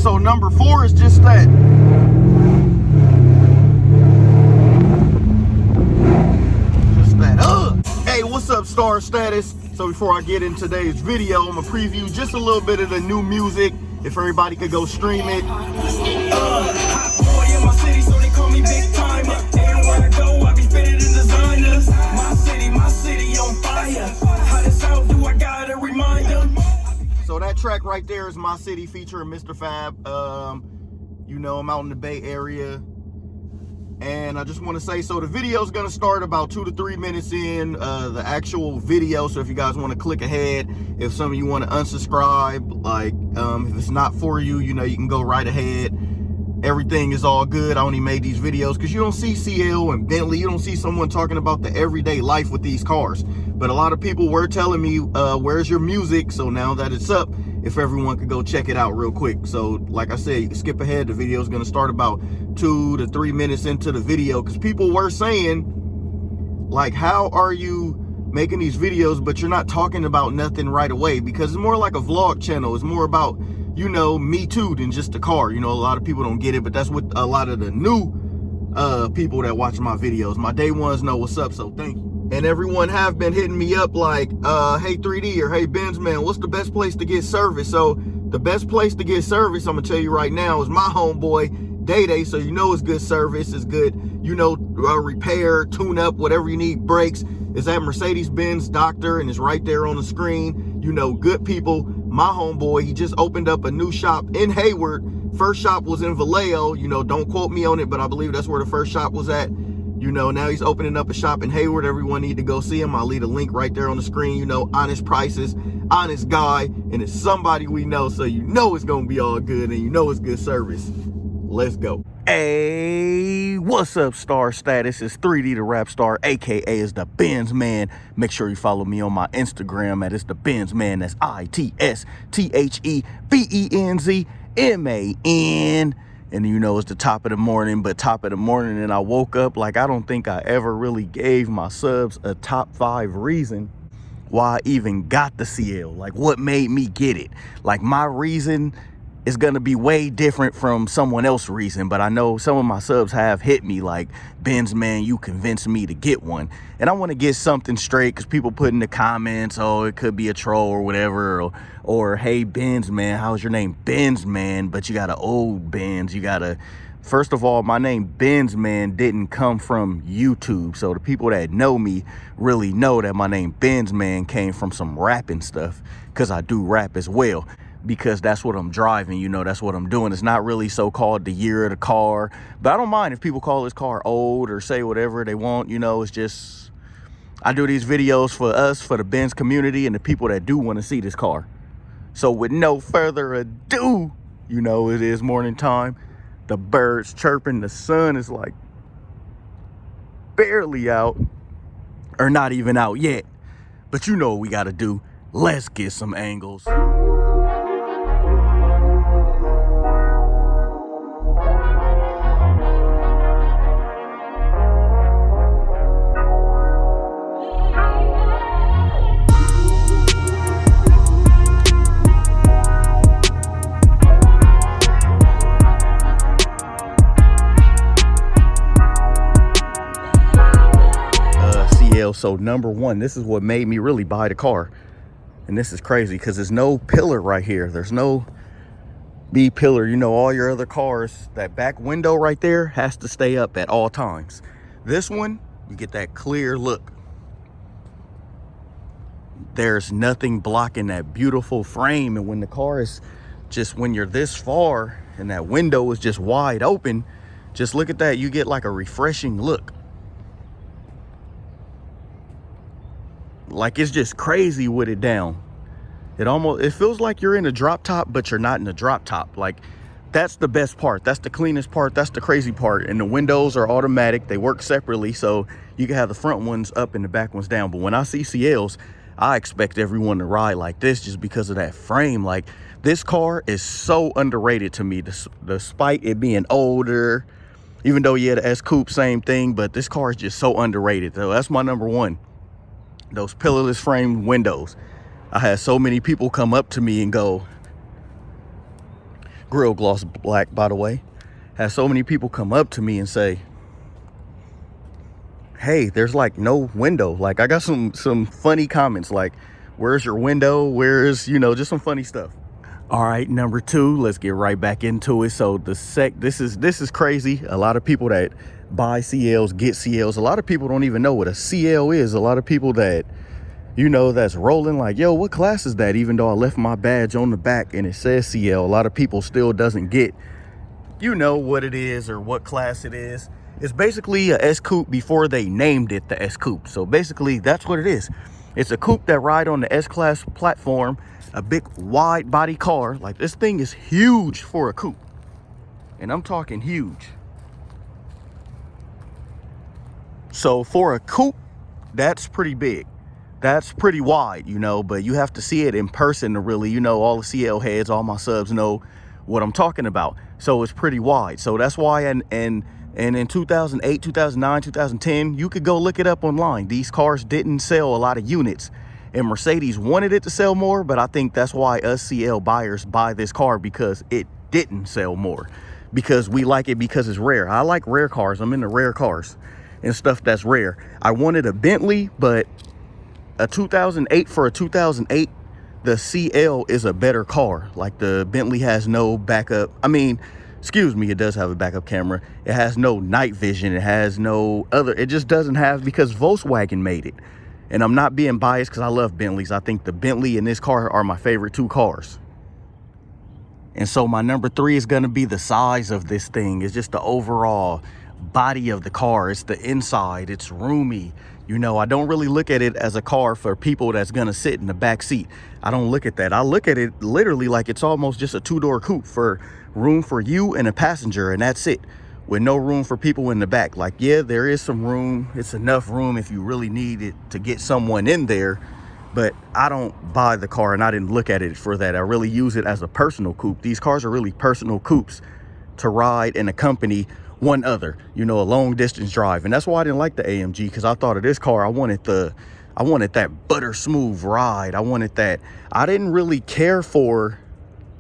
So number 4 is just that. Hey, what's up, Star Status? So before I get in today's video, I'm gonna preview just a little bit of the new music. If everybody could go stream it. Hot boy in my city, so they call me big time. Everywhere I go, I be fitted in designers. My city on fire. How this out do I gotta remind them? So that track right there is My City featuring Mr. Fab. You know, I'm out in the Bay Area. And I just want to say, so the video is going to start about 2 to 3 minutes in the actual video. So if you guys want to click ahead, if some of you want to unsubscribe, like if it's not for you, you know, you can go right ahead. Everything is all good. I only made these videos because you don't see CL and Bentley. You don't see someone talking about the everyday life with these cars. But a lot of people were telling me, where's your music? So now that it's up, if everyone could go check it out real quick. So like I said, you can skip ahead. The video is going to start about 2 to 3 minutes into the video, because people were saying, like, how are you making these videos but you're not talking about nothing right away? Because it's more like a vlog channel. It's more about, you know, me too than just the car. You know, a lot of people don't get it, but that's what a lot of the new people that watch my videos, my day ones, know what's up. So thank you. And everyone have been hitting me up like, hey 3D or hey Benz man, what's the best place to get service? So the best place to get service, I'm gonna tell you right now, is my homeboy Day. So you know it's good service, it's good, you know, repair, tune up, whatever you need, brakes, is at Mercedes-Benz Doctor, and it's right there on the screen. You know, good people. My homeboy, he just opened up a new shop in Hayward. First shop was in Vallejo. You know, don't quote me on it, but I believe that's where the first shop was at. You know, now he's opening up a shop in Hayward. Everyone need to go see him. I'll leave a link right there on the screen. You know, honest prices, honest guy, and it's somebody we know, so you know it's gonna be all good, and you know it's good service. Let's go. Hey, what's up, Star Status? It's 3D the Rap Star, aka is the Benz Man. Make sure you follow me on my Instagram at It's the Benz Man. That's ITSTHEBENZMAN. And you know, it's the top of the morning, but top of the morning, and I woke up like, I don't think I ever really gave my subs a top 5 reason why I even got the CL. Like, what made me get it? Like, my reason is gonna be way different from someone else's reason, but I know some of my subs have hit me like, Benz man, you convinced me to get one. And I want to get something straight, because people put in the comments, oh, it could be a troll or whatever, or hey Benz man, how's your name? Benz man, but you got an old Benz. You gotta, first of all, my name Benz man didn't come from YouTube, so the people that know me really know that my name Benz man came from some rapping stuff, because I do rap as well, because that's what I'm driving, you know, that's what I'm doing. It's not really so-called the year of the car, but I don't mind if people call this car old or say whatever they want. You know, it's just, I do these videos for us, for the Benz community, and the people that do want to see this car. So with no further ado, you know, it is morning time. The birds chirping, the sun is like barely out, or not even out yet, but you know what we got to do. Let's get some angles. So number one, this is what made me really buy the car, and this is crazy because there's no pillar right here. There's no B pillar. You know, all your other cars, that back window right there has to stay up at all times. This one, you get that clear look. There's nothing blocking that beautiful frame, and when the car is just, when you're this far and that window is just wide open, just look at that, you get like a refreshing look. Like, it's just crazy with it down. It feels like you're in a drop top, but you're not in a drop top. Like, that's the best part. That's the cleanest part. That's the crazy part. And the windows are automatic. They work separately, so you can have the front ones up and the back ones down. But when I see CLs, I expect everyone to ride like this just because of that frame. Like, this car is so underrated to me, despite it being older. Even though, yeah, the S Coupe, same thing, but this car is just so underrated. So that's my number one. Those pillarless frame windows. I had so many people come up to me and go, Grill gloss black, by the way. Had so many people come up to me and say, hey, there's like no window. Like, I got some funny comments like, where's your window? Where's, you know, just some funny stuff. All right, number 2, let's get right back into it. So this is crazy. A lot of people that buy CLs get CLs. A lot of people don't even know what a CL is. A lot of people that, you know, that's rolling like, yo, what class is that? Even though I left my badge on the back and it says CL, a lot of people still doesn't get, you know, what it is or what class it is. It's basically a S coupe before they named it the S coupe. So basically that's what it is. It's a coupe that ride on the S class platform, a big wide body car. Like, this thing is huge for a coupe, and I'm talking huge. So for a coupe, that's pretty big. That's pretty wide, you know, but you have to see it in person to really, you know, all the CL heads, all my subs know what I'm talking about. So it's pretty wide. So that's why, and in 2008, 2009, 2010, you could go look it up online. These cars didn't sell a lot of units, and Mercedes wanted it to sell more, but I think that's why us CL buyers buy this car, because it didn't sell more, because we like it because it's rare. I like rare cars. I'm into rare cars and stuff that's rare. I wanted a Bentley, but a 2008 for a 2008, the CL is a better car. Like, the Bentley has no backup. I mean, excuse me, it does have a backup camera. It has no night vision. It has no other, it just doesn't have, because Volkswagen made it. And I'm not being biased because I love Bentleys. I think the Bentley and this car are my favorite 2 cars. And so my number 3 is going to be the size of this thing. It's just the overall body of the car. It's the inside. It's roomy. You know, I don't really look at it as a car for people that's going to sit in the back seat. I don't look at that. I look at it literally like it's almost just a 2-door coupe for room for you and a passenger, and that's it, with no room for people in the back. Like, yeah, there is some room. It's enough room if you really need it to get someone in there, but I don't buy the car, and I didn't look at it for that. I really use it as a personal coupe. These cars are really personal coupes to ride and accompany one other, you know, a long distance drive. And that's why I didn't like the AMG, because I thought of this car, I wanted that butter smooth ride. I wanted that. I didn't really care for,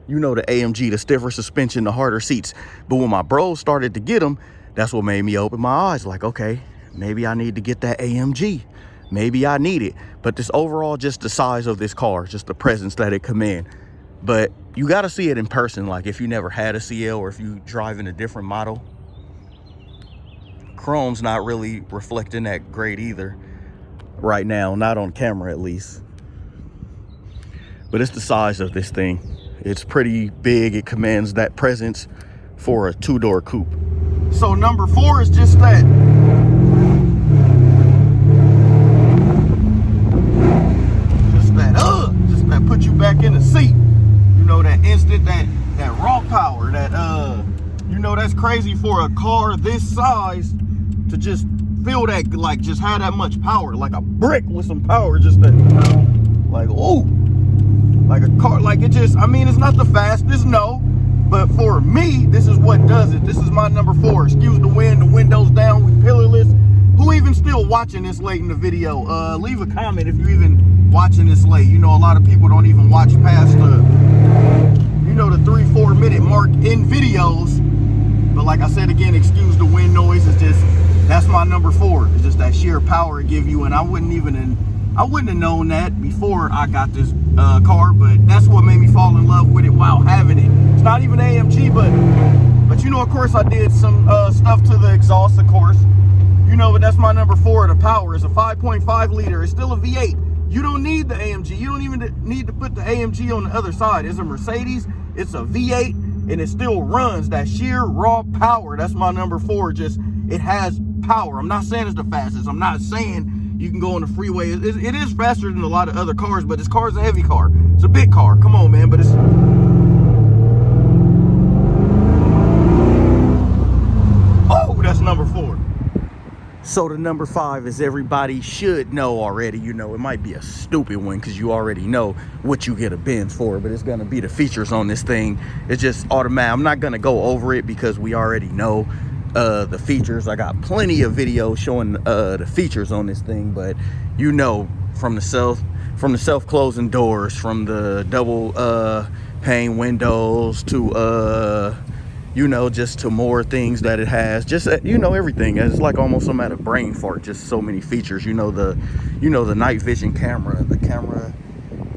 you know, the AMG, the stiffer suspension, the harder seats. But when my bros started to get them, that's what made me open my eyes. Like, okay, maybe I need to get that AMG. Maybe I need it. But this overall, just the size of this car, just the presence that it commands. But you got to see it in person. Like, if you never had a CL, or if you drive in a different model, chrome's not really reflecting that great either right now, not on camera at least. But it's the size of this thing. It's pretty big. It commands that presence for a 2-door coupe. So number 4 is just that. Just that put you back in the seat. You know, that instant, that raw power, that, you know, that's crazy for a car this size to just feel that, like, just have that much power, like a brick with some power, just that, like, ooh. Like a car, like, it just, I mean, it's not the fastest, no, but for me, this is what does it. This is my number 4. Excuse the wind, the windows down, with pillarless. Who even still watching this late in the video? Leave a comment if you're even watching this late. You know, a lot of people don't even watch past the, you know, the 3-4 minute mark in videos. But like I said again, excuse the wind noise. It's just, that's my number 4. It's just that sheer power it give you, and I wouldn't have known that before I got this car, but that's what made me fall in love with it while having it. It's not even AMG, but you know, of course, I did some stuff to the exhaust, of course. You know, but that's my number 4. The power is a 5.5 liter. It's still a V8. You don't need the AMG. You don't even need to put the AMG on the other side. It's a Mercedes. It's a V8, and it still runs that sheer raw power. That's my number 4. Just, it has power. I'm not saying it's the fastest. I'm not saying you can go on the freeway. It is faster than a lot of other cars, but this car is a heavy car. It's a big car. Come on, man. But it's... oh, that's number 4. So the number 5 is everybody should know already. You know, it might be a stupid one because you already know what you get a Benz for, but it's going to be the features on this thing. It's just automatic. I'm not going to go over it because we already know the features. I got plenty of videos showing the features on this thing, but you know, from the self-closing doors, from the double pane windows to you know, just to more things that it has, just you know, everything. It's like almost some at a brain fart, just so many features. You know, the night vision camera, the camera,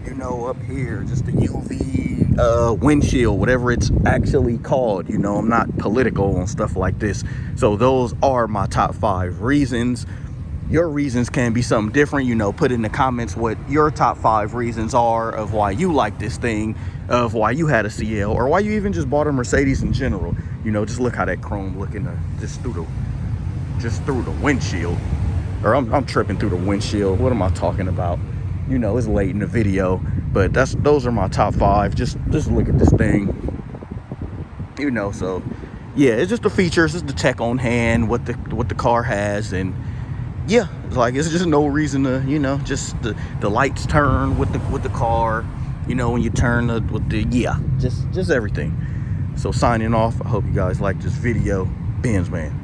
you know, up here, just the UV windshield, whatever it's actually called. You know, I'm not political on stuff like this, so those are my top 5 reasons. Your reasons can be something different. You know, put in the comments what your top 5 reasons are of why you like this thing, of why you had a CL, or why you even just bought a Mercedes in general. You know, just look how that chrome looking just through the windshield. Or I'm tripping through the windshield. What am I talking about? You know, it's late in the video, but those are my top 5. Just look at this thing. You know, so yeah, it's just the features, it's the tech on hand, what the car has, and yeah, it's just no reason to, you know, just the lights turn with the car, you know, when you turn just everything. So signing off, I hope you guys like this video. Benz, man.